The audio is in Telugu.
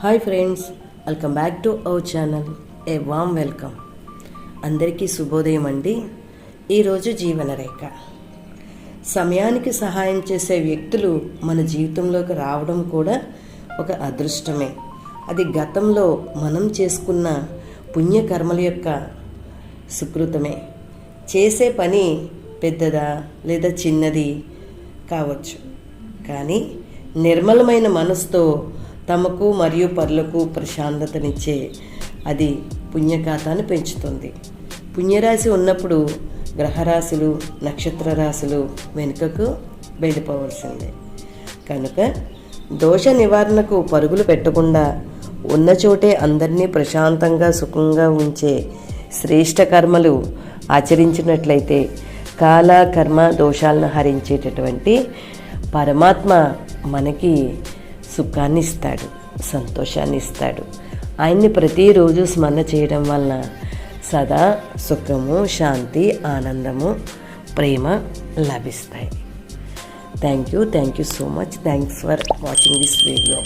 Hi friends, welcome back to our channel. A warm welcome. అందరికీ శుభోదయం అండి. ఈరోజు జీవనరేఖ. సమయానికి సహాయం చేసే వ్యక్తులు మన జీవితంలోకి రావడం కూడా ఒక అదృష్టమే. అది గతంలో మనం చేసుకున్న పుణ్యకర్మల యొక్క సుకృతమే. చేసే పని పెద్దదా లేదా చిన్నది కావచ్చు, కానీ నిర్మలమైన మనసుతో తమకు మరియు పరులకు ప్రశాంతతనిచ్చే అది పుణ్యఖాతాను పెంచుతుంది. పుణ్యరాశి ఉన్నప్పుడు గ్రహరాశులు, నక్షత్ర రాశులు వెనుకకు వెళ్ళిపోవలసిందే. కనుక దోష నివారణకు పరుగులు పెట్టకుండా ఉన్న చోటే అందరినీ ప్రశాంతంగా సుఖంగా ఉంచే శ్రేష్ట కర్మలు ఆచరించినట్లయితే కాల కర్మ దోషాలను హరించేటటువంటి పరమాత్మ మనకి సుఖాన్ని ఇస్తాడు, సంతోషాన్ని ఇస్తాడు. ఆయన్ని ప్రతిరోజు స్మరణ చేయడం వలన సదా సుఖము, శాంతి, ఆనందము, ప్రేమ లభిస్తాయి. Thank you so much. Thanks for watching this video.